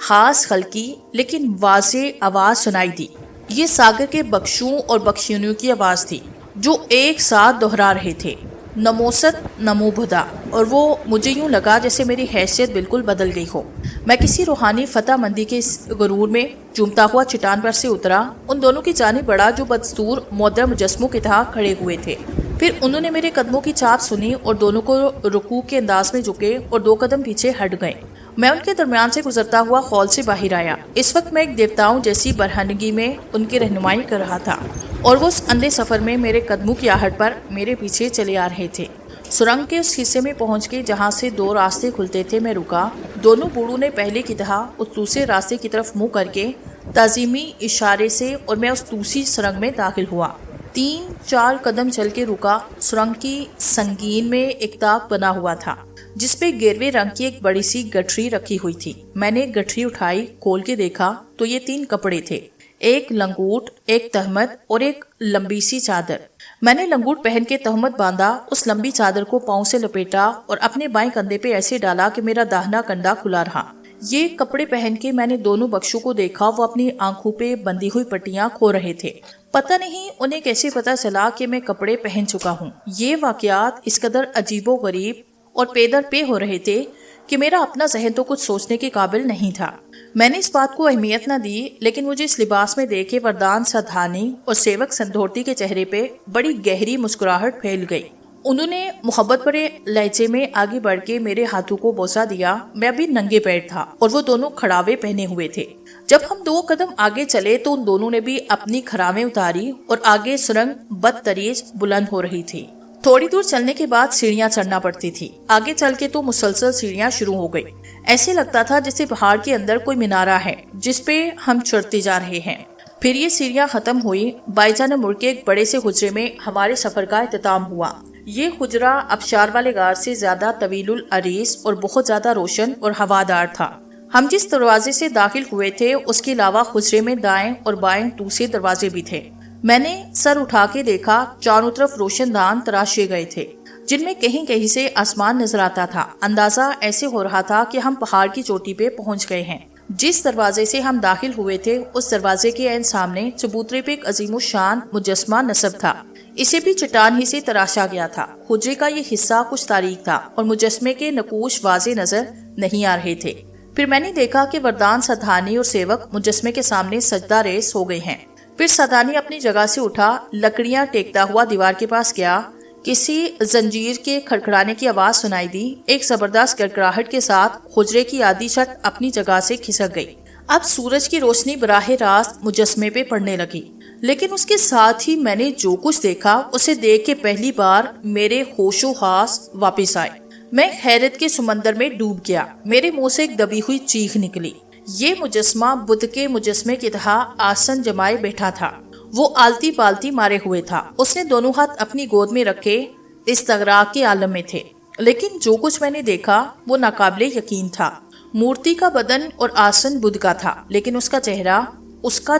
خاص خلقی لیکن واضح آواز سنائی دی۔ یہ ساگر کے بخشوں اور بخشینیوں کی آواز تھی جو ایک ساتھ دہرا رہے تھے، نمو ست نمو بدھا، اور وہ مجھے یوں لگا جیسے میری حیثیت بالکل بدل گئی ہو۔ میں کسی روحانی فتح مندی کے غرور میں چومتا ہوا چٹان پر سے اترا، ان دونوں کی جانب بڑھا جو بدستور معدر مجسموں کے طرح کھڑے ہوئے تھے۔ پھر انہوں نے میرے قدموں کی چاپ سنی اور دونوں کو رکوع کے انداز میں جھکے اور 2 قدم پیچھے ہٹ گئے۔ میں ان کے درمیان سے گزرتا ہوا خول سے باہر آیا۔ اس وقت میں ایک دیوتاؤں جیسی برہنگی میں ان کی رہنمائی کر رہا تھا اور وہ اس اندھے سفر میں میرے قدموں کی آہٹ پر میرے پیچھے چلے آ رہے تھے۔ سرنگ کے اس حصے میں پہنچ کے جہاں سے 2 راستے کھلتے تھے میں رکا۔ دونوں بوڑھوں نے پہلے کی طرح اس دوسرے راستے کی طرف منہ کر کے تعظیمی اشارے سے اور میں اس دوسری سرنگ میں داخل ہوا۔ 3-4 قدم چل کے رکا۔ سرنگ کی سنگین میں ایک طاق بنا ہوا تھا جس پہ گیروے رنگ کی ایک بڑی سی گٹھری رکھی ہوئی تھی۔ میں نے گٹھری اٹھائی، کھول کے دیکھا تو یہ 3 کپڑے تھے، ایک لنگوٹ، ایک تہمت اور ایک لمبی سی چادر۔ میں نے لنگوٹ پہن کے تہمت باندھا، اس لمبی چادر کو پاؤں سے لپیٹا اور اپنے بائیں کندھے پہ ایسے ڈالا کہ میرا داہنا کنڈا کھلا رہا۔ یہ کپڑے پہن کے میں نے دونوں بخشوں کو دیکھا، وہ اپنی آنکھوں پہ بندھی ہوئی پٹیاں کھو رہے تھے۔ پتہ نہیں انہیں کیسے پتہ چلا کہ میں کپڑے پہن چکا ہوں۔ یہ واقعات اس قدر عجیب و غریب اور پے در پے ہو رہے تھے کہ میرا اپنا ذہن تو کچھ سوچنے کے قابل نہیں تھا۔ میں نے اس بات کو اہمیت نہ دی، لیکن مجھے اس لباس میں دیکھے وردان سدھانی اور سیوک سندھورتی کے چہرے پہ بڑی گہری مسکراہٹ پھیل گئی۔ انہوں نے محبت بھرے لہجے میں آگے بڑھ کے میرے ہاتھوں کو بوسہ دیا۔ میں ابھی ننگے پیر تھا اور وہ دونوں کھڑاوے پہنے ہوئے تھے۔ جب ہم 2 قدم آگے چلے تو ان دونوں نے بھی اپنی کھراویں اتاری اور آگے سرنگ بدتریج بلند ہو رہی تھی۔ تھوڑی دور چلنے کے بعد سیڑھیاں چڑھنا پڑتی تھی۔ آگے چل کے تو مسلسل سیڑھیاں شروع ہو گئی۔ ایسے لگتا تھا جیسے پہاڑ کے اندر کوئی مینارہ ہے جس پہ ہم چڑھتے جا رہے ہیں۔ پھر یہ سیڑھیاں ختم ہوئی۔ بائی جان مڑ کے ایک بڑے سے حجرے میں ہمارے سفر کا اختتام ہوا۔ یہ حجرہ ابشار والے غار سے زیادہ طویل العریض اور بہت زیادہ روشن اور ہوادار تھا۔ ہم جس دروازے سے داخل ہوئے تھے اس کے علاوہ حجرے میں دائیں اور بائیں دوسرے دروازے بھی تھے۔ میں نے سر اٹھا کے دیکھا، چاروں طرف روشن دان تراشے گئے تھے جن میں کہیں کہیں سے آسمان نظر آتا تھا۔ اندازہ ایسے ہو رہا تھا کہ ہم پہاڑ کی چوٹی پہ پہنچ گئے ہیں۔ جس دروازے سے ہم داخل ہوئے تھے اس دروازے کے عین سامنے چبوترے پہ ایک عظیم الشان مجسمہ نصب تھا۔ اسے بھی چٹان ہی سے تراشا گیا تھا۔ حجرے کا یہ حصہ کچھ تاریک تھا اور مجسمے کے نقوش واضح نظر نہیں آ رہے تھے۔ پھر میں نے دیکھا کہ وردان سدھانی اور سیوک مجسمے کے سامنے سجدہ ریز ہو گئے ہیں۔ پھر سدھانی اپنی جگہ سے اٹھا، لکڑیاں ٹیکتا ہوا دیوار کے پاس گیا۔ کسی زنجیر کے کھڑکھڑانے کی آواز سنائی دی۔ ایک زبردست کڑکڑاہٹ کے ساتھ حجرے کی آدھی چھت اپنی جگہ سے کھسک گئی۔ اب سورج کی روشنی براہ راست مجسمے پہ پڑنے لگی، لیکن اس کے ساتھ ہی میں نے جو کچھ دیکھا اسے دیکھ کے پہلی بار میرے ہوش و حواس واپس آئے۔ میں حیرت کے سمندر میں ڈوب گیا۔ میرے منہ سے ایک دبی ہوئی چیخ نکلی۔ یہ مجسمہ بدھ کے مجسمے کی طرح آسن جمائے بیٹھا تھا۔ وہ آلتی پالتی مارے ہوئے تھا۔ اس نے دونوں ہاتھ اپنی گود میں رکھے استغراق کے عالم میں تھے، لیکن جو کچھ میں نے دیکھا وہ ناقابل یقین تھا۔ مورتی کا بدن اور آسن بدھ کا تھا، لیکن اس کا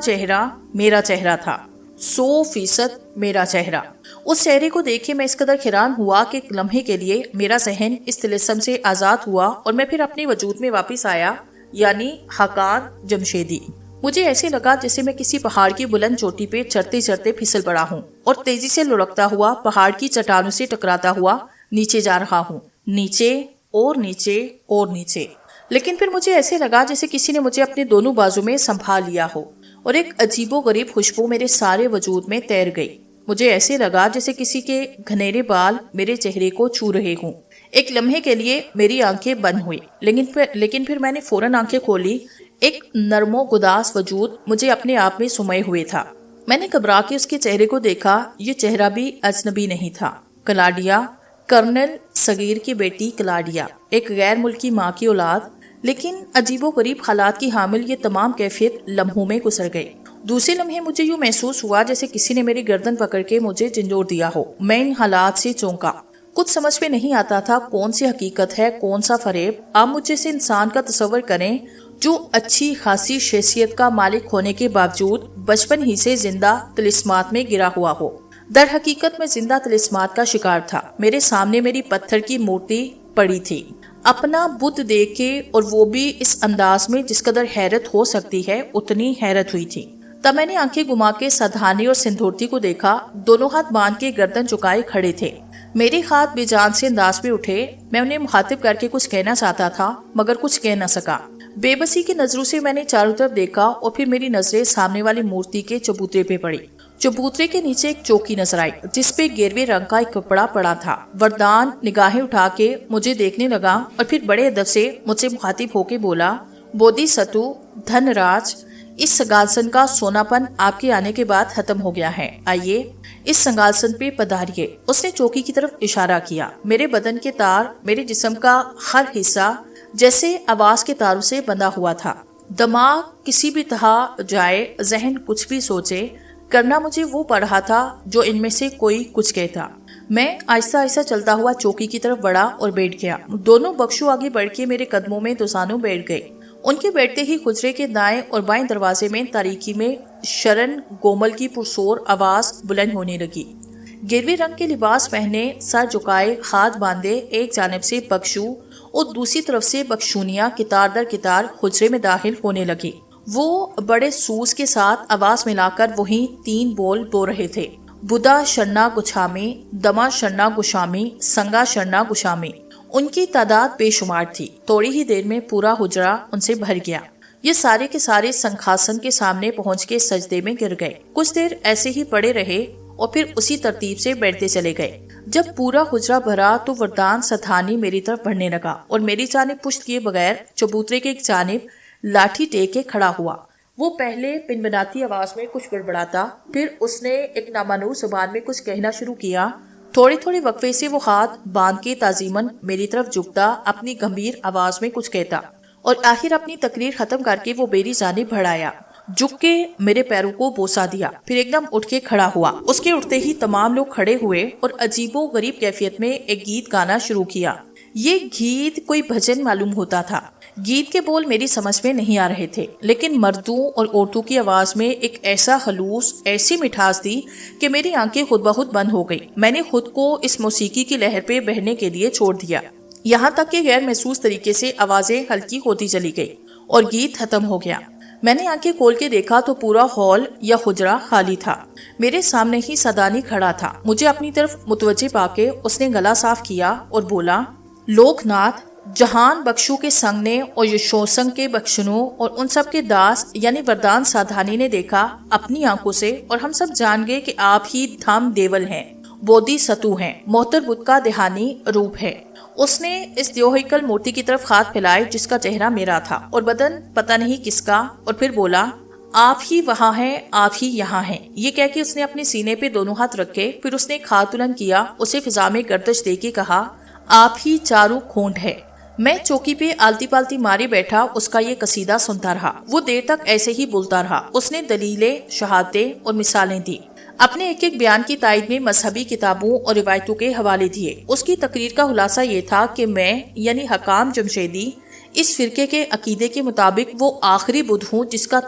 چہرہ میرا چہرہ تھا، 100% میرا چہرہ۔ اس چہرے کو دیکھے میں اس قدر حیران ہوا کہ ایک لمحے کے لیے میرا ذہن اس طلسم سے آزاد ہوا اور میں پھر اپنے وجود میں واپس آیا، یعنی حقان جمشیدی۔ مجھے ایسے لگا جیسے میں کسی پہاڑ کی بلند چوٹی پہ چڑھتے چڑھتے پھسل پڑا ہوں اور تیزی سے لڑکتا ہوا پہاڑ کی چٹانوں سے ٹکراتا ہوا نیچے جا رہا ہوں، نیچے اور نیچے اور نیچے۔ لیکن پھر مجھے ایسے لگا جیسے کسی نے مجھے اپنے دونوں بازو میں سنبھال لیا ہو اور ایک عجیب و غریب خوشبو میرے سارے وجود میں تیر گئی۔ مجھے ایسے لگا جیسے کسی کے گھنیرے بال میرے چہرے کو چھو رہے ہوں۔ ایک لمحے کے لیے میری آنکھیں بند ہوئی، لیکن پھر میں نے فوراً آنکھیں کھولی۔ ایک نرم و گداس وجود مجھے اپنے آپ میں سمائے ہوئے تھا۔ میں نے گھبرا کے اس کے چہرے کو دیکھا۔ یہ چہرہ بھی اجنبی نہیں تھا۔ کلاڈیا، کرنل صغیر کی بیٹی کلاڈیا، ایک غیر ملکی ماں کی اولاد، لیکن عجیب و غریب حالات کی حامل یہ تمام کیفیت لمحوں میں گزر گئی۔ دوسرے لمحے مجھے یوں محسوس ہوا جیسے کسی نے میری گردن پکڑ کے مجھے جھنجھوڑ دیا ہو۔ میں ان حالات سے چونکا۔ کچھ سمجھ میں نہیں آتا تھا کون سی حقیقت ہے، کون سا فریب۔ آپ مجھے سے انسان کا تصور کریں جو اچھی خاصی شخصیت کا مالک ہونے کے باوجود بچپن ہی سے زندہ طلسمات میں گرا ہوا ہو۔ در حقیقت میں زندہ طلسمات کا شکار تھا۔ میرے سامنے میری پتھر کی مورتی پڑی تھی۔ اپنا بت دیکھ کے، اور وہ بھی اس انداز میں جس قدر حیرت ہو سکتی ہے اتنی حیرت ہوئی تھی۔ تب میں نے آنکھیں گھما کے سدھانی اور سندھورتی کو دیکھا، دونوں ہاتھ باندھ کے گردن چکائے کھڑے تھے۔ میرے ہاتھ بے جان سے انداز پہ اٹھے۔ میں انہیں مخاطب کر کے کچھ کہنا چاہتا تھا مگر کچھ کہہ نہ سکا۔ بے بسی کی نظروں سے میں نے چاروں طرف دیکھا اور پھر میری نظریں سامنے والی مورتی کے چبوترے پہ پڑی۔ چبوترے کے نیچے ایک چوکی نظر آئی جس پہ گیروے رنگ کا ایک کپڑا پڑا تھا۔ وردان نگاہیں اٹھا کے مجھے دیکھنے لگا اور پھر بڑے ادب سے مجھ سے مخاطب ہو کے بولا، بودھی ستو دھن راج، اس سنگھاسن کا سونا پن آپ کے آنے کے بعد ختم ہو گیا ہے، آئیے اس سنگھاسن پہ پدھاریے۔ اس نے چوکی کی طرف اشارہ کیا۔ میرے بدن کے تار، میرے جسم کا ہر حصہ جیسے آواز کے تاروں سے بندھا ہوا تھا۔ دماغ کسی بھی طرح جائے، ذہن کچھ بھی سوچے، کرنا مجھے وہ پڑ رہا تھا جو ان میں سے کوئی کچھ کہتا۔ میں آہستہ آہستہ چلتا ہوا چوکی کی طرف بڑھا اور بیٹھ گیا۔ دونوں بخشو آگے بڑھ کے میرے قدموں میں دوسانوں بیٹھ گئے۔ ان کے بیٹھتے ہی حجرے کے دائیں اور بائیں دروازے میں تاریکی میں شرن گومل کی پرسور آواز بلند ہونے لگی۔ گیروے رنگ کے لباس پہنے، سر جھکائے، ہاتھ باندھے، ایک جانب سے بخشو اور دوسری طرف سے بخشونیاں قطار در قطار حجرے میں داخل ہونے لگی۔ وہ بڑے سوز کے ساتھ آواز ملا کر وہی 3 بول بول رہے تھے، بدھا شرنا گچھامی، دما شرنا گشامی، سنگا شرنا گشامی۔ ان کی تعداد بے شمار تھی۔ تھوڑی ہی دیر میں پورا حجرہ ان سے بھر گیا۔ یہ سارے کے سارے سنگھاسن کے سامنے پہنچ کے سجدے میں گر گئے۔ کچھ دیر ایسے ہی پڑے رہے اور پھر اسی ترتیب سے بیٹھتے چلے گئے۔ جب پورا حجرہ بھرا تو وردان سدھانی میری طرف بڑھنے لگا اور میری جانب پشت کیے بغیر چبوترے کے ایک جانب لاٹھی ٹیک کے کھڑا ہوا۔ وہ پہلے پنپناتی آواز میں کچھ بڑبڑاتا، پھر اس نے ایک نامعلوم زبان میں کچھ کہنا شروع کیا۔ تھوڑے تھوڑے وقفے سے وہ ہاتھ باندھ کے تعظیماً میری طرف جھکتا، اپنی گمبھیر آواز میں کچھ کہتا اور آخر اپنی تقریر ختم کر کے وہ میری جانب بڑھایا، جھک کے میرے پیروں کو بوسا دیا، پھر ایک دم اٹھ کے کھڑا ہوا۔ اس کے اٹھتے ہی تمام لوگ کھڑے ہوئے اور عجیب و غریب کیفیت میں ایک گیت گانا شروع کیا۔ یہ گیت کوئی بھجن معلوم ہوتا تھا۔ گیت کے بول میری سمجھ میں نہیں آ رہے تھے، لیکن مردوں اور عورتوں کی آواز میں ایک ایسا خلوص، ایسی مٹھاس تھی کہ میری آنکھیں خود بخود بند ہو گئی۔ میں نے خود کو اس موسیقی کی لہر پہ بہنے کے لیے چھوڑ دیا، یہاں تک کہ غیر محسوس طریقے سے آوازیں ہلکی ہوتی چلی گئی اور گیت ختم ہو گیا۔ میں نے آنکھیں کھول کے دیکھا تو پورا ہال یا حجرہ خالی تھا۔ میرے سامنے ہی سدانی کھڑا تھا۔ مجھے اپنی طرف متوجہ پا کے اس نے گلا صاف کیا اور بولا، لوک ناتھ، جہان بخشو کے سنگ نے اور یشوسنگ کے بخشنوں اور ان سب کے داس یعنی وردان سادھانی نے دیکھا اپنی آنکھوں سے، اور ہم سب جان گئے کہ آپ ہی دھام دیول ہیں، بودھی ستو ہیں، محتر بدھ کا دہانی روپ ہے۔ اس نے اس دیوہیکل مورتی کی طرف ہاتھ پھیلائے جس کا چہرہ میرا تھا اور بدن پتہ نہیں کس کا، اور پھر بولا، آپ ہی وہاں ہیں، آپ ہی یہاں ہیں۔ یہ کہہ کے اس نے اپنے سینے پہ دونوں ہاتھ رکھے، پھر اس نے ایک ہاتھ بلند کیا، اسے فضا میں گردش دے کے کہا، آپ ہی چاروں کھونڈ ہے۔ میں چوکی پہ آلتی پالتی مارے بیٹھا اس کا یہ قصیدہ سنتا رہا۔ وہ دیر تک ایسے ہی بولتا رہا۔ اس نے دلیلیں، شہادتیں اور مثالیں دی، اپنے ایک ایک بیان کی تائید میں مذہبی کتابوں اور روایتوں کے حوالے دیے۔ اس کی تقریر کا خلاصہ یہ تھا کہ میں یعنی حکام جمشیدی اس فرقے کے عقیدے کے مطابق وہ آخری بدھ ہوں جس کا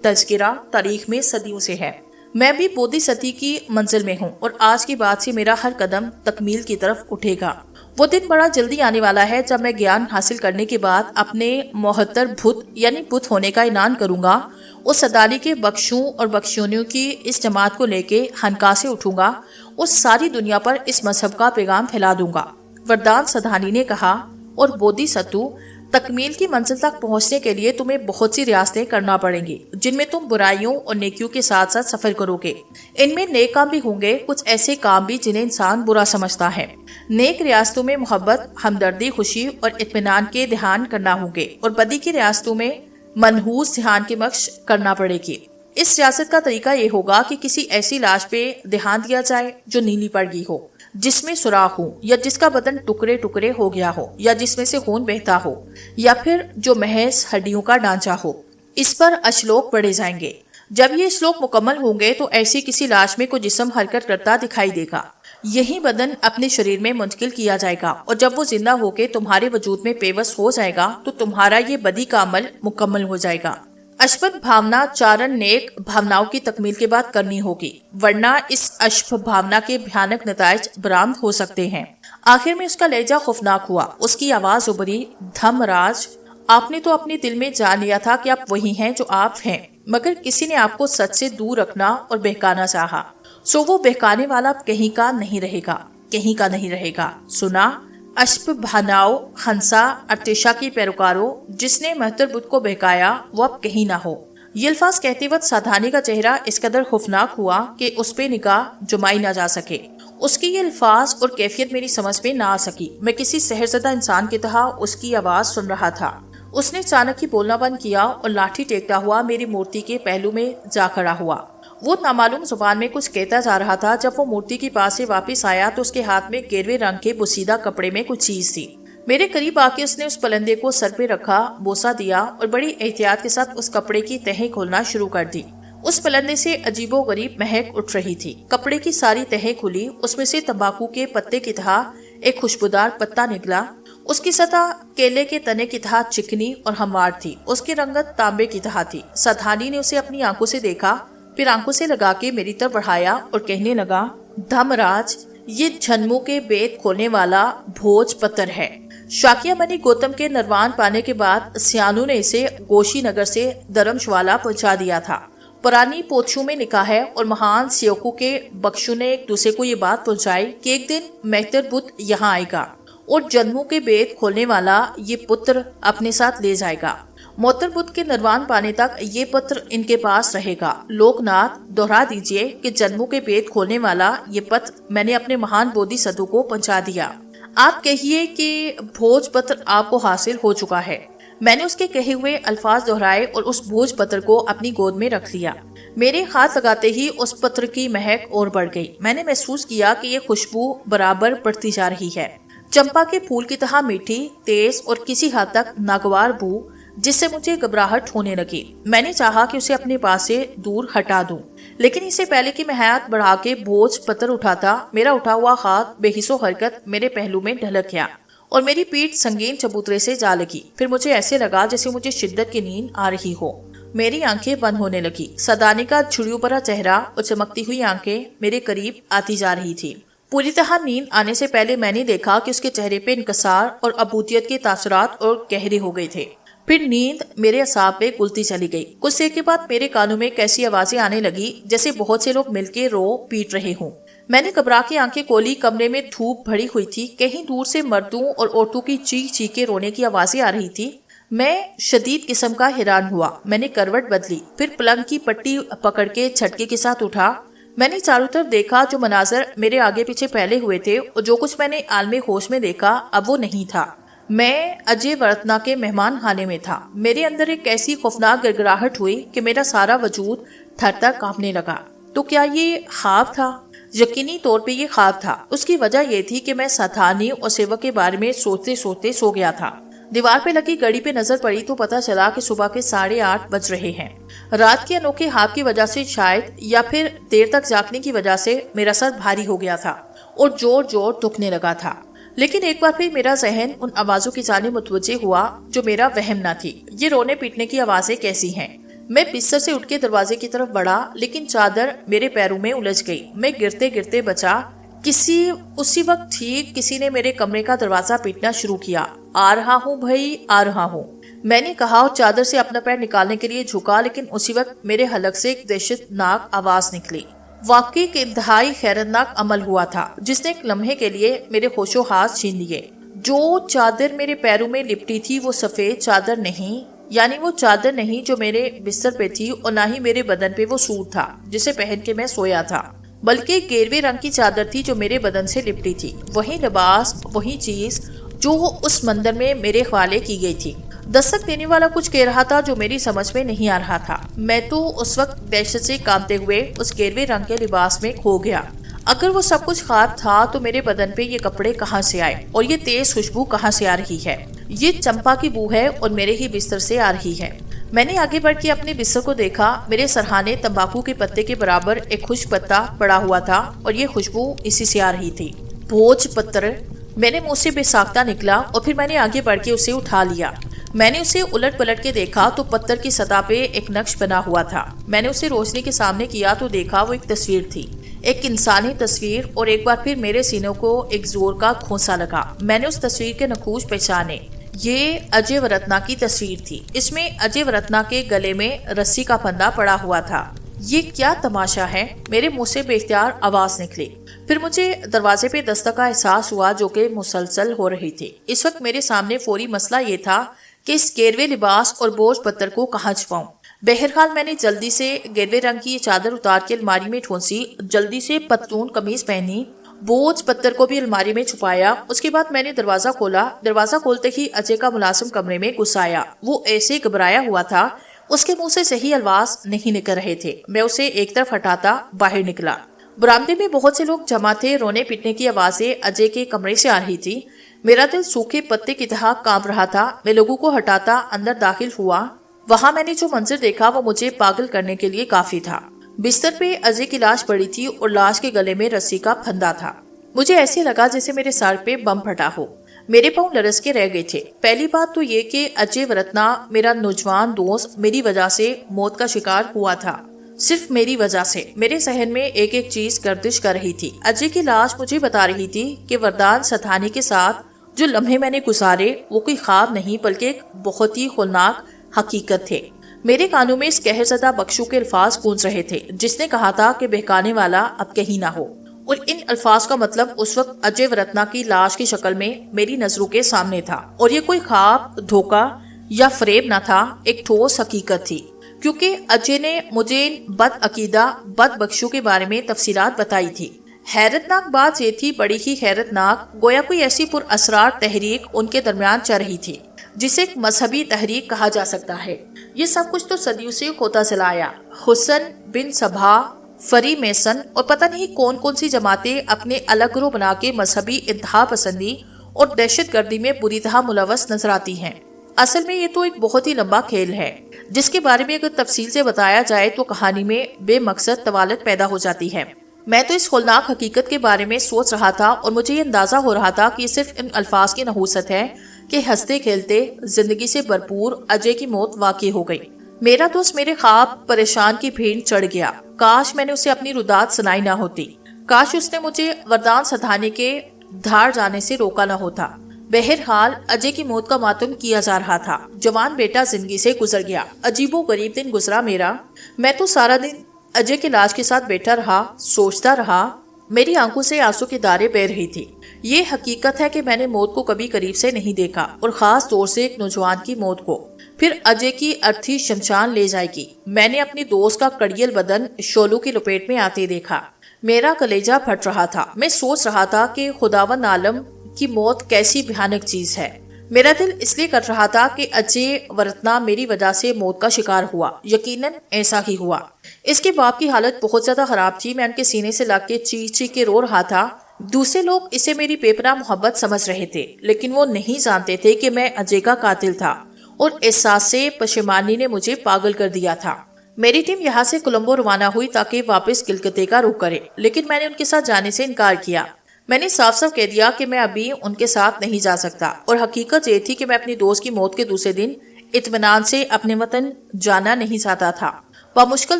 تذکرہ تاریخ میں صدیوں سے ہے۔ میں بھی بودھی ستی کی منزل میں ہوں اور آج کے بعد سے میرا ہر قدم تکمیل کی طرف اٹھے گا۔ وہ دن بڑا جلدی آنے والا ہے جب میں گیان حاصل کرنے کے بعد اپنے محتر بھوت یعنی بت ہونے کا اعلان کروں گا۔ اس سدانی کے بخشوں اور بخشونیوں کی اس جماعت کو لے کے خانقاہ سے اٹھوں گا اور ساری دنیا پر اس مذہب کا پیغام پھیلا دوں گا، وردان سدھانی نے کہا۔ اور بودھی ستو، تکمیل کی منزل تک پہنچنے کے لیے تمہیں بہت سی ریاستیں کرنا پڑیں گی جن میں تم برائیوں اور نیکیوں کے ساتھ ساتھ سفر کرو گے۔ ان میں نیک کام بھی ہوں گے، کچھ ایسے کام بھی جنہیں انسان برا سمجھتا ہے۔ نیک ریاستوں میں محبت، ہمدردی، خوشی اور اطمینان کے دھیان کرنا ہوں گے، اور بدی کی ریاستوں میں منحوس دھیان کے مشق کرنا پڑے گی۔ اس ریاست کا طریقہ یہ ہوگا کہ کسی ایسی لاش پہ دھیان دیا جائے جو نیلی پڑ گئی ہو، جس میں سوراخ ہو، یا جس کا بدن ٹکڑے ٹکڑے ہو گیا ہو، یا جس میں سے خون بہتا ہو، یا پھر جو محض ہڈیوں کا ڈھانچہ ہو۔ اس پر اشلوک پڑھے جائیں گے۔ جب یہ اشلوک مکمل ہوں گے تو ایسی کسی لاش میں کوئی جسم حرکت کرتا دکھائی دے گا۔ یہی بدن اپنے شریر میں منتقل کیا جائے گا، اور جب وہ زندہ ہو کے تمہارے وجود میں پیوست ہو جائے گا تو تمہارا یہ بدی کا عمل مکمل ہو جائے گا۔ اشپت بھاونا چارن نیک بھاوناؤں کی تکمیل کے بعد کرنی ہوگی، ورنہ اس اشپ بھاونا کے بھیانک نتائج برآمد ہو سکتے ہیں۔ آخر میں اس کا لہجہ خوفناک ہوا، اس کی آواز ابھری، دھم راج، آپ نے تو اپنے دل میں جان لیا تھا کہ آپ وہی ہیں جو آپ ہیں، مگر کسی نے آپ کو سچ سے دور رکھنا اور بہکانا چاہا، سو وہ بہکانے والا کہیں کا نہیں رہے گا، کہیں کا نہیں رہے گا۔ سنا اشپ بھاناؤ خنسا ارتشا کی پیروکاروں، جس نے مہتر بدھ کو بہکایا وہ اب کہیں نہ ہو۔ یہ الفاظ کہتے وقت سادھانی کا چہرہ اس قدر خوفناک ہوا کہ اس پہ نگاہ جمائی نہ جا سکے۔ اس کی یہ الفاظ اور کیفیت میری سمجھ میں نہ آ سکی۔ میں کسی سحرزدہ انسان کی طرح اس کی آواز سن رہا تھا۔ اس نے اچانک ہی بولنا بند کیا اور لاٹھی ٹیکتا ہوا میری مورتی کے پہلو میں جا کھڑا ہوا۔ وہ نامعلوم زبان میں کچھ کہتا جا رہا تھا۔ جب وہ مورتی کے پاس سے واپس آیا تو اس کے ہاتھ میں گیروے رنگ کے بوسیدہ کپڑے میں کچھ چیز تھی۔ میرے قریب آ کے اس نے اس پلندے کو سر پہ رکھا، بوسہ دیا اور بڑی احتیاط کے ساتھ اس کپڑے کی تہیں کھولنا شروع کر دی۔ اس پلندے سے عجیب و غریب مہک اٹھ رہی تھی۔ کپڑے کی ساری تہیں کھلی، اس میں سے تمباکو کے پتے کی طرح ایک خوشبودار پتا نکلا۔ اس کی سطح کیلے کے تنے کی طرح چکنی اور ہموار تھی، اس کی رنگت تانبے کی طرح تھی۔ سادھانی نے اسے اپنی آنکھوں سے دیکھا، پھر آنکھوں سے لگا کے میری طرف بڑھایا اور کہنے لگا، دھم راج، یہ جھنمو کے بیت کھولنے والا بھوج پتر ہے۔ شاکیہ منی گوتم کے نروان پانے کے بعد سیانو نے اسے گوشی نگر سے دھرمشوالا پہنچا دیا تھا۔ پرانی پوتھیوں میں لکھا ہے اور مہان سیوکو کے بخشو نے ایک دوسرے کو یہ بات پہنچائی کہ ایک دن مہتر بدھ یہاں آئے گا اور جنموں کے بیت کھولنے والا یہ پتر اپنے ساتھ لے جائے گا۔ مہتر بدھ کے نروان پانے تک یہ پتر ان کے پاس رہے گا۔ لوک ناتھ دوہرا دیجئے کہ جنموں کے بیت کھولنے والا یہ پتر میں نے اپنے مہان بودھی سدھو کو پہنچا دیا۔ آپ کہیے کہ بھوج پتر آپ کو حاصل ہو چکا ہے۔ میں نے اس کے کہے ہوئے الفاظ دہرائے اور اس بھوج پتر کو اپنی گود میں رکھ لیا۔ میرے ہاتھ لگاتے ہی اس پتر کی مہک اور بڑھ گئی۔ میں نے محسوس کیا کہ یہ خوشبو برابر بڑھتی جا رہی ہے، چمپا کے پھول کی طرح میٹھی، تیز اور کسی حد تک ناگوار بو، جس سے مجھے گھبراہٹ ہونے لگی۔ میں نے چاہا کہ اسے اپنے پاس سے دور ہٹا دوں، لیکن اس سے پہلے کہ میں ہاتھ بڑھا کے بوجھ پتر اٹھاتا، میرا اٹھا ہوا ہاتھ بے حس و حرکت میرے پہلو میں ڈھلک گیا اور میری پیٹھ سنگین چبوترے سے جا لگی۔ پھر مجھے ایسے لگا جیسے مجھے شدت کی نیند آ رہی ہو۔ میری آنکھیں بند ہونے لگی۔ سادانی کا چھڑیوں بھرا چہرہ اور چمکتی ہوئی آنکھیں میرے قریب آتی جا رہی تھی۔ پوری طرح نیند آنے سے پہلے میں نے دیکھا کہ اس کے چہرے پہ انکسار اور عبودیت کے تاثرات اور گہرے ہو گئے تھے۔ پھر نیند میرے اعصاب پہ گلتی چلی گئی۔ کچھ دیر کے بعد میرے کانوں میں کیسی آوازیں آنے لگی جیسے بہت سے لوگ مل کے رو پیٹ رہے ہوں۔ میں نے گھبرا کے آنکھیں کھولی۔ کمرے میں دھوپ بھری ہوئی تھی، کہیں دور سے مردوں اور عورتوں کی چیخ چیخ کے رونے کی آوازیں آ رہی تھی۔ میں شدید قسم کا حیران ہوا۔ میں نے کروٹ بدلی، پھر پلنگ کی پٹی پکڑ کے جھٹکے کے ساتھ اٹھا۔ میں نے چاروں طرف دیکھا، جو مناظر میرے آگے پیچھے پھیلے ہوئے تھے اور جو کچھ میں نے عالم ہوش میں دیکھا اب وہ نہیں تھا۔ میں اجے ورتنا کے مہمان خانے میں تھا۔ میرے اندر ایک ایسی خوفناک گڑگڑاہٹ ہوئی کہ میرا سارا وجود تھر تھر کانپنے لگا۔ تو کیا یہ خواب تھا؟ یقینی طور پہ یہ خواب تھا۔ اس کی وجہ یہ تھی کہ میں ساتھانی اور سیوک کے بارے میں سوچتے سوچتے سو گیا تھا۔ دیوار پہ لگی گھڑی پہ نظر پڑی تو پتہ چلا کہ صبح کے 8:30 بج رہے ہیں۔ رات کے انوکھے خواب کی وجہ سے شاید، یا پھر دیر تک جاگنے کی وجہ سے میرا سر بھاری ہو گیا تھا اور جوڑ جوڑ دکھنے لگا تھا۔ لیکن ایک بار پھر میرا ذہن ان آوازوں کی جانب متوجہ ہوا جو میرا وہم نہ تھی۔ یہ رونے پیٹنے کی آوازیں کیسی ہیں؟ میں بستر سے اٹھ کے دروازے کی طرف بڑھا، لیکن چادر میرے پیروں میں الجھ گئی۔ میں گرتے گرتے بچا۔ اسی وقت ٹھیک کسی نے میرے کمرے کا دروازہ پیٹنا شروع کیا۔ آ رہا ہوں بھائی، آ رہا ہوں، میں نے کہا اور چادر سے اپنا پیر نکالنے کے لیے جھکا، لیکن اسی وقت میرے حلق سے ایک دہشت ناک آواز نکلی۔ واقعی ایک انتہائی حیرتناک عمل ہوا تھا جس نے ایک لمحے کے لیے میرے ہوش و حواس چھین لیے۔ جو چادر میرے پیروں میں لپٹی تھی وہ سفید چادر نہیں، یعنی وہ چادر نہیں جو میرے بستر پہ تھی، اور نہ ہی میرے بدن پہ وہ سوٹ تھا جسے پہن کے میں سویا تھا، بلکہ گیروے رنگ کی چادر تھی جو میرے بدن سے لپٹی تھی۔ وہی لباس، وہی چیز جو اس مندر میں میرے حوالے کی گئی تھی۔ دستک دینے والا کچھ کہہ رہا تھا جو میری سمجھ میں نہیں آ رہا تھا۔ میں تو اس وقت دہشت سے کانپتے ہوئے اس گیروے رنگ کے لباس میں کھو گیا۔ اگر وہ سب کچھ خواب تھا تو میرے بدن پہ یہ کپڑے کہاں سے آئے اور یہ تیز خوشبو کہاں سے آ رہی ہے؟ یہ چمپا کی بو ہے اور میرے ہی بستر سے آ رہی ہے۔ میں نے آگے بڑھ کے اپنے بستر کو دیکھا۔ میرے سرہانے تمباکو کے پتے کے برابر ایک خشک پتا پڑا ہوا تھا اور یہ خوشبو اسی سے آ رہی تھی۔ بھوج پتر، میں نے منہ سے بے ساختہ نکلا اور پھر میں نے آگے بڑھ کے اسے اٹھا لیا۔ میں نے اسے الٹ پلٹ کے دیکھا تو پتھر کی سطح پہ ایک نقش بنا ہوا تھا۔ میں نے اسے روشنی کے سامنے کیا تو دیکھا وہ ایک تصویر تھی، ایک انسانی تصویر اور ایک بار پھر میرے سینوں کو ایک زور کا کھونسا لگا۔ میں نے اس تصویر کے نقوش پہچانے۔ یہ اجے ورتنا کی تصویر تھی۔ اس میں اجے ورتنا کے گلے میں رسی کا پھندا پڑا ہوا تھا۔ یہ کیا تماشا ہے؟ میرے منہ سے بے اختیار آواز نکلی۔ پھر مجھے دروازے پہ دستک کا احساس ہوا جو کہ مسلسل ہو رہی تھی۔ اس وقت میرے سامنے فوری مسئلہ یہ تھا کہ اس گیروے لباس اور بوجھ پتر کو کہاں چھپاؤں۔ بہرحال میں نے جلدی سے گیروے رنگ کی چادر اتار کے الماری میں ٹھونسی، جلدی سے پتلون قمیض پہنی، بوجھ پتر کو بھی الماری میں چھپایا۔ اس کے بعد میں نے دروازہ کھولا۔ دروازہ کھولتے ہی اجے کا ملازم کمرے میں گھس آیا۔ وہ ایسے گھبرایا ہوا تھا، اس کے منہ سے صحیح الفاظ نہیں نکل رہے تھے۔ میں اسے ایک طرف ہٹاتا باہر نکلا۔ برآمدے میں بہت سے لوگ جمع تھے۔ رونے پیٹنے کی آوازیں اجے کے کمرے سے آ رہی تھی۔ میرا دل سوکھے پتے کی طرح کانپ رہا تھا۔ میں لوگوں کو ہٹاتا اندر داخل ہوا۔ وہاں میں نے جو منظر دیکھا وہ مجھے پاگل کرنے کے لیے کافی تھا۔ بستر پہ اجے کی لاش پڑی تھی اور لاش کے گلے میں رسی کا پھندا تھا۔ مجھے ایسے لگا جیسے میرے سر پہ بم پھٹا ہو۔ میرے پاؤں لرز کے رہ گئے تھے۔ پہلی بات تو یہ کہ اجے ورتنا میرا نوجوان دوست میری وجہ سے موت کا شکار ہوا تھا، صرف میری وجہ سے۔ میرے ذہن میں ایک ایک چیز گردش کر رہی تھی۔ اجے کی لاش مجھے بتا رہی تھی کہ وردان ستھانی کے ساتھ جو لمحے میں نے گزارے وہ کوئی خواب نہیں بلکہ ایک بہت ہی ہولناک حقیقت تھے۔ میرے کانوں میں اس قہر زدہ بخشو کے الفاظ گونج رہے تھے جس نے کہا تھا کہ بہکانے والا اب کہیں نہ ہو، اور ان الفاظ کا مطلب اس وقت اجے ورتنا کی لاش کی شکل میں میری نظروں کے سامنے تھا، اور یہ کوئی خواب، دھوکہ یا فریب نہ تھا، ایک ٹھوس حقیقت تھی، کیونکہ اجے نے مجھے بد عقیدہ بد بخشو کے بارے میں تفصیلات بتائی تھی۔ حیرت ناک بات یہ تھی، بڑی ہی حیرت ناک، گویا کوئی ایسی پر اسرار تحریک ان کے درمیان چل رہی تھی جسے ایک مذہبی تحریک کہا جا سکتا ہے۔ یہ سب کچھ تو صدیوں سے ہوتا چلا آیا۔ حسن بن صبا، فری میسن اور پتہ نہیں کون کون سی جماعتیں اپنے الگ گروہ بنا کے مذہبی انتہا پسندی اور دہشت گردی میں بری طرح ملوث نظر آتی ہیں۔ اصل میں یہ تو ایک بہت ہی لمبا کھیل ہے جس کے بارے میں اگر تفصیل سے بتایا جائے تو کہانی میں بے مقصد طوالت پیدا ہو جاتی ہے۔ میں تو اس ہولناک حقیقت کے بارے میں سوچ رہا تھا اور مجھے یہ اندازہ ہو رہا تھا کہ یہ صرف ان الفاظ کی نحوست ہے کہ ہنستے کھیلتے زندگی سے بھرپور اجے کی موت واقع ہو گئی۔ میرا دوست میرے خواب پریشان کی بھیڑ چڑھ گیا۔ کاش میں نے اسے اپنی رودات سنائی نہ ہوتی، کاش اس نے مجھے وردان ستھانے کے دھار جانے سے روکا نہ ہوتا۔ بہرحال اجے کی موت کا ماتم کیا جا رہا تھا۔ جوان بیٹا زندگی سے گزر گیا۔ عجیب و غریب دن گزرا میرا۔ میں تو سارا دن اجے کی لاش کے ساتھ بیٹھا رہا، سوچتا رہا۔ میری آنکھوں سے آنسو کی داریں بہہ رہی تھی۔ یہ حقیقت ہے کہ میں نے موت کو کبھی قریب سے نہیں دیکھا، اور خاص طور سے ایک نوجوان کی موت کو۔ پھر اجے کی ارتھی شمشان لے جائے گی۔ میں نے اپنی دوست کا کڑیل بدن شولوں کی لپیٹ میں آتے دیکھا۔ میرا کلیجہ پھٹ رہا تھا۔ میں سوچ رہا تھا کہ خداوند عالم کی موت کیسی بھیانک چیز ہے۔ میرا دل اس لیے کر رہا تھا کہ اجے ورتنا میری وجہ سے موت کا شکار ہوا۔ یقیناً ایسا ہی ہوا۔ اس کے باپ کی حالت بہت زیادہ خراب تھی۔ میں ان کے سینے سے لگ کے چیخ چیخ کے رو رہا تھا۔ دوسرے لوگ اسے میری بے پناہ محبت سمجھ رہے تھے، لیکن وہ نہیں جانتے تھے کہ میں اجے کا قاتل تھا، اور احساس پشیمانی نے مجھے پاگل کر دیا تھا۔ میری ٹیم یہاں سے کولمبو روانہ ہوئی تاکہ واپس کلکتے کا رخ کرے، لیکن میں نے ان کے ساتھ جانے سے انکار کیا۔ میں نے صاف صاف کہہ دیا کہ میں ابھی ان کے ساتھ نہیں جا سکتا، اور حقیقت یہ تھی کہ میں اپنی دوست کی موت کے دوسرے دن اطمینان سے اپنے وطن جانا نہیں چاہتا تھا۔ بمشکل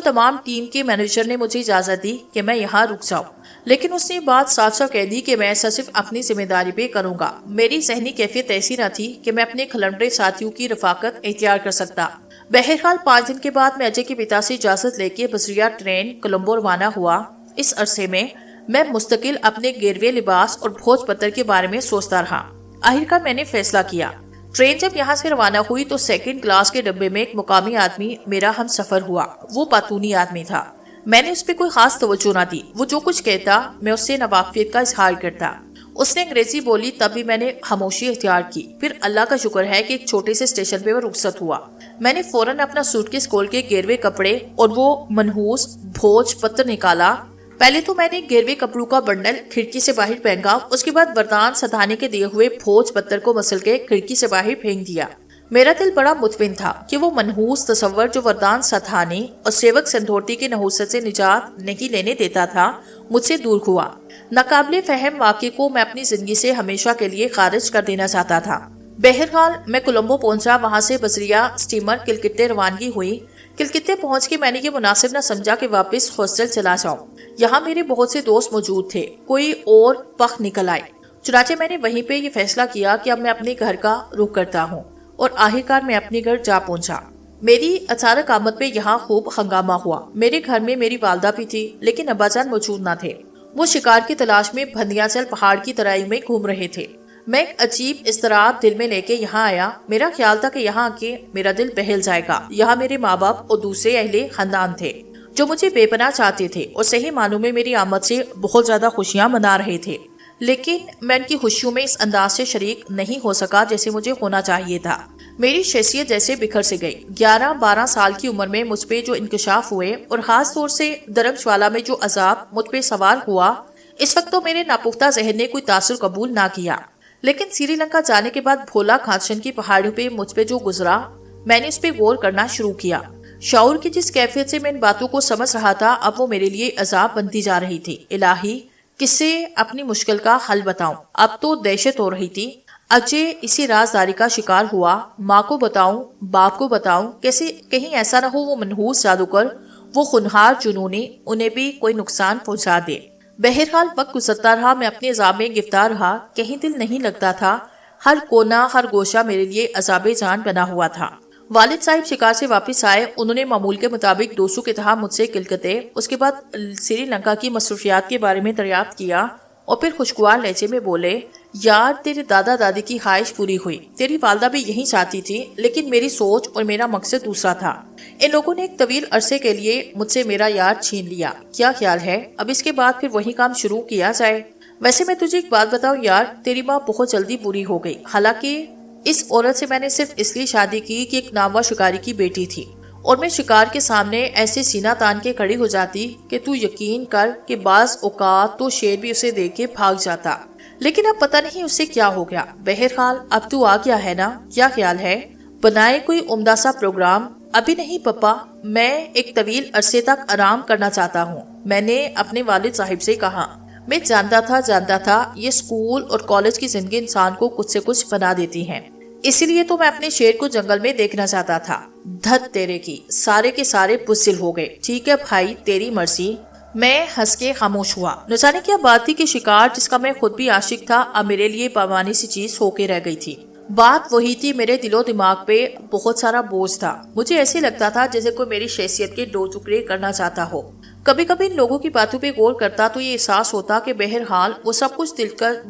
تمام ٹیم کے مینیجر نے مجھے اجازت دی کہ میں یہاں رک جاؤں، لیکن اس نے بات صاف صاف کہہ دی کہ میں ایسا صرف اپنی ذمہ داری پہ کروں گا۔ میری ذہنی کیفیت ایسی نہ تھی کہ میں اپنے کھلنڈرے ساتھیوں کی رفاقت اختیار کر سکتا۔ بہرحال 5 دن کے بعد میں اجے کے پتا سے اجازت لے کے بصریہ ٹرین کولمبو روانہ ہوا۔ اس عرصے میں میں مستقل اپنے گیروے لباس اور بھوج پتر کے بارے میں سوچتا رہا۔ آخرکار میں نے فیصلہ کیا۔ ٹرین جب یہاں سے روانہ ہوئی تو 2nd کلاس کے ڈبے میں ایک مقامی آدمی میرا ہم سفر ہوا۔ وہ پاتونی آدمی تھا۔ میں نے اس پہ کوئی خاص توجہ نہ دی۔ وہ جو کچھ کہتا میں اس سے ناواقفیت کا اظہار کرتا۔ اس نے انگریزی بولی تب بھی میں نے خاموشی اختیار کی۔ پھر اللہ کا شکر ہے کہ ایک چھوٹے سے اسٹیشن پہ وہ رخصت ہوا۔ میں نے فوراً اپنا سوٹ کیس کھول کے گیروے کپڑے اور وہ منحوس بھوج پتر نکالا۔ پہلے تو میں نے گیروے کپڑوں کا بنڈل کھڑکی سے باہر پھینکا، اس کے بعد وردان ستھانے کے دیے ہوئے بھوج پتر کو مسل کے کھڑکی سے باہر پھینک دیا۔ میرا دل بڑا مطمئن تھا کہ وہ منحوس تصور جو وردان ستھانی اور سیوک سندھورتی کے نحوست سے نجات نہیں لینے دیتا تھا مجھ سے دور ہوا۔ ناقابل فہم واقعے کو میں اپنی زندگی سے ہمیشہ کے لیے خارج کر دینا چاہتا تھا۔ بہرحال میں کولمبو پہنچا۔ وہاں سے بصریہ اسٹیمر کلکتے روانگی ہوئی۔ کلکتے پہنچ کے میں نے یہ مناسب نہ سمجھا کہ واپس ہاسٹل چلا جاؤں۔ یہاں میرے بہت سے دوست موجود تھے، کوئی اور پخ نکل آئے۔ چنانچہ میں نے وہیں پہ یہ فیصلہ کیا کہ اب میں اپنے گھر کا رخ کرتا ہوں، اور آخرکار میں اپنے گھر جا پہنچا۔ میری اچانک آمد پہ یہاں خوب ہنگامہ ہوا۔ میرے گھر میں میری والدہ بھی تھی، لیکن ابا جان موجود نہ تھے۔ وہ شکار کی تلاش میں بھندیا چل پہاڑ کی ترائی میں گھوم رہے تھے۔ میں ایک عجیب اضطراب دل میں لے کے یہاں آیا۔ میرا خیال تھا کہ یہاں آ کے میرا دل بہل جائے گا۔ یہاں میرے ماں باپ اور دوسرے اہل خاندان تھے جو مجھے بے پناہ چاہتے تھے اور صحیح معنوں میں میری آمد سے بہت زیادہ خوشیاں منا رہے تھے، لیکن میں ان کی خوشیوں میں اس انداز سے شریک نہیں ہو سکا جیسے مجھے ہونا چاہیے تھا۔ میری شخصیت جیسے بکھر سے گئی۔ 11-12 سال کی عمر میں مجھ پہ جو انکشاف ہوئے اور خاص طور سے درمشوالا میں جو عذاب مجھ پہ سوار ہوا، اس وقت تو میرے ناپختہ ذہن نے کوئی تاثر قبول نہ کیا، لیکن سری لنکا جانے کے بعد بھولا کھانچن کی پہاڑیوں پہ مجھ پہ جو گزرا، میں نے اس پہ غور کرنا شروع کیا۔ شعور کی جس کیفیت سے میں ان باتوں کو سمجھ رہا تھا، اب وہ میرے لیے عذاب بنتی جا رہی تھی۔ الہی، کس سے اپنی مشکل کا حل بتاؤں؟ اب تو دہشت ہو رہی تھی۔ اجے اسی رازداری کا شکار ہوا۔ ماں کو بتاؤں، باپ کو بتاؤں، کیسے کہیں ایسا نہ ہو وہ منحوس جادوگر، وہ خونخوار جنونی انہیں بھی کوئی نقصان پہنچا دے۔ بہرحال وقت گزرتا رہا، میں اپنے عذاب میں گرفتار رہا، کہیں دل نہیں لگتا تھا۔ ہر کونا، ہر گوشہ میرے لیے عذاب جان بنا ہوا تھا۔ والد صاحب شکار سے واپس آئے۔ انہوں نے معمول کے مطابق دوستوں کے تحت مجھ سے کلکتے، اس کے بعد سری لنکا کی مصروفیات کے بارے میں دریافت کیا، اور پھر خوشگوار لہجے میں بولے، یار تیرے دادا دادی کی خواہش پوری ہوئی، تیری والدہ بھی یہی چاہتی تھی، لیکن میری سوچ اور میرا مقصد دوسرا تھا۔ ان لوگوں نے ایک طویل عرصے کے لیے مجھ سے میرا یار چھین لیا۔ کیا خیال ہے اب اس کے بعد پھر وہی کام شروع کیا جائے؟ ویسے میں تجھے ایک بات بتاؤں یار، تیری ماں بہت جلدی بری ہو گئی۔ حالانکہ اس عورت سے میں نے صرف اس لیے شادی کی کہ ایک نامور شکاری کی بیٹی تھی، اور میں شکار کے سامنے ایسے سینہ تان کے کھڑی ہو جاتی کہ تو یقین کر کہ بعض اوقات تو شیر بھی اسے دیکھ کے بھاگ جاتا، لیکن اب پتہ نہیں اسے کیا ہو گیا۔ بہرحال اب تو آ گیا ہے نا، کیا خیال ہے بنائے کوئی عمدہ سا پروگرام؟ ابھی نہیں پپا، میں ایک طویل عرصے تک آرام کرنا چاہتا ہوں، میں نے اپنے والد صاحب سے کہا۔ میں جانتا تھا یہ اسکول اور کالج کی زندگی انسان کو کچھ سے کچھ بنا دیتی ہیں، اسی لیے تو میں اپنے شیر کو جنگل میں دیکھنا چاہتا تھا۔ دھت تیرے کی، سارے کے سارے بزدل ہو گئے۔ ٹھیک ہے بھائی، تیری مرضی۔ میں ہنس کے خاموش ہوا۔ نہ جانے کیا بات تھی کہ شکار جس کا میں خود بھی عاشق تھا، اب میرے لیے بامانی سی چیز ہو کے رہ گئی تھی۔ بات وہی تھی، میرے دل و دماغ پہ بہت سارا بوجھ تھا۔ مجھے ایسے لگتا تھا جیسے کوئی میری شخصیت کے 2 ٹکڑے کرنا چاہتا ہو۔ کبھی کبھی ان لوگوں کی باتوں پہ غور کرتا تو یہ احساس ہوتا کہ بہرحال وہ سب کچھ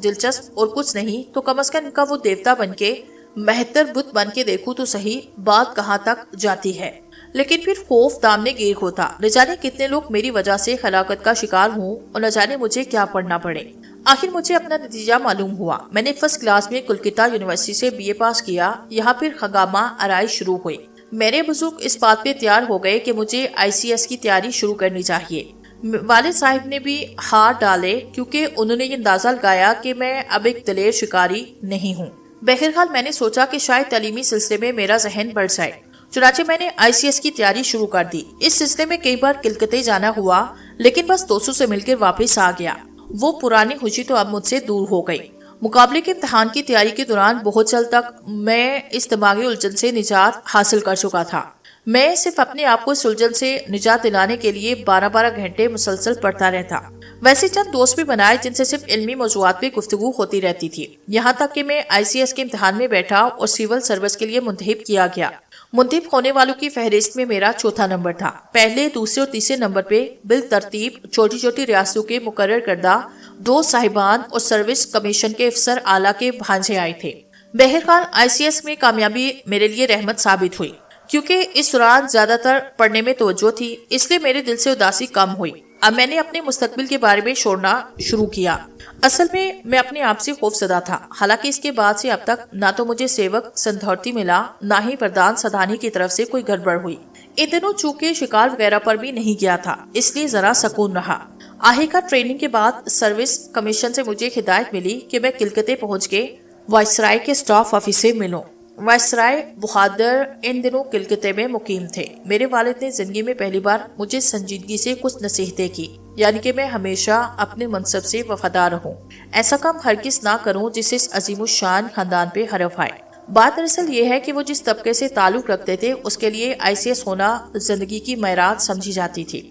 دلچسپ اور کچھ نہیں تو کم از کم ان کا وہ دیوتا بن کے، مہتر بت بن کے دیکھوں تو صحیح بات کہاں تک جاتی ہے۔ لیکن پھر خوف دامنے گیر ہوتا، نہ جانے کتنے لوگ میری وجہ سے ہلاکت کا شکار ہوں اور نہ جانے مجھے کیا پڑھنا پڑے۔ آخر مجھے اپنا نتیجہ معلوم ہوا۔ میں نے فرسٹ کلاس میں کلکتہ یونیورسٹی سے BA پاس کیا۔ یہاں پھر ہنگامہ آرائش شروع ہوئی۔ میرے بزرگ اس بات پہ تیار ہو گئے کہ مجھے ICS کی تیاری شروع کرنی چاہیے۔ والد صاحب نے بھی ہاتھ ڈالے، کیونکہ انہوں نے یہ اندازہ لگایا کہ میں اب ایک دلیر شکاری نہیں ہوں۔ بہرحال میں نے سوچا کہ شاید تعلیمی سلسلے میں میرا ذہن بڑھ جائے، چنانچہ میں نے ICS کی تیاری شروع کر دی۔ اس سلسلے میں کئی بار کلکتے جانا ہوا، لیکن بس دوستوں سے مل کر واپس آ گیا۔ وہ پرانی خوشی تو اب مجھ سے دور ہو گئی۔ مقابلے کے امتحان کی تیاری کے دوران بہت جلد تک میں اس دماغی الجھن سے نجات حاصل کر چکا تھا۔ میں صرف اپنے آپ کو اس الجھن سے نجات دلانے کے لیے 12-12 گھنٹے مسلسل پڑھتا رہتا۔ ویسے چند دوست بھی بنائے جن سے صرف علمی موضوعات پہ گفتگو ہوتی رہتی تھی، یہاں تک کہ میں ICS کے امتحان میں بیٹھا اور سول سروس کے لیے منتخب کیا گیا۔ منتخب ہونے والوں کی فہرست میں میرا چوتھا نمبر تھا۔ پہلے، دوسرے اور تیسرے نمبر پہ بالترتیب چھوٹی چھوٹی ریاستوں کے مقرر کردہ 2 صاحبان اور سروس کمیشن کے افسر اعلیٰ کے بھانجے آئے تھے۔ بہرحال ICS میں کامیابی میرے لیے رحمت ثابت ہوئی، کیونکہ اس دوران زیادہ تر پڑھنے میں توجہ تھی، اس لیے میرے دل سے اداسی کم ہوئی۔ اب میں نے اپنے مستقبل کے بارے میں سوچنا شروع کیا۔ اصل میں اپنے آپ سے خوف زدہ تھا، حالانکہ اس کے بعد سے اب تک نہ تو مجھے سیوک سندھورتی ملا، نہ ہی پردھان سدھانی کی طرف سے کوئی گڑبڑ ہوئی۔ ان دنوں چونکہ شکار وغیرہ پر بھی نہیں گیا تھا، اس لیے ذرا سکون رہا۔ آخرکار ٹریننگ کے بعد سروس کمیشن سے مجھے ہدایت ملی کہ میں کلکتے پہنچ کے وائسرائے کے اسٹاف آفس سے ملوں۔ وائسرائے بہادر ان دنوں کلکتے میں مقیم تھے۔ میرے والد نے زندگی میں پہلی بار مجھے سنجیدگی سے کچھ نصیحتیں کی، یعنی کہ میں ہمیشہ اپنے منصب سے وفادار رہوں، ایسا کام ہرگز نہ کروں جس سے اس عظیم الشان خاندان پہ حرف آئے۔ بات دراصل یہ ہے کہ وہ جس طبقے سے تعلق رکھتے تھے اس کے لیے ICS ہونا زندگی کی معراج سمجھی جاتی تھی۔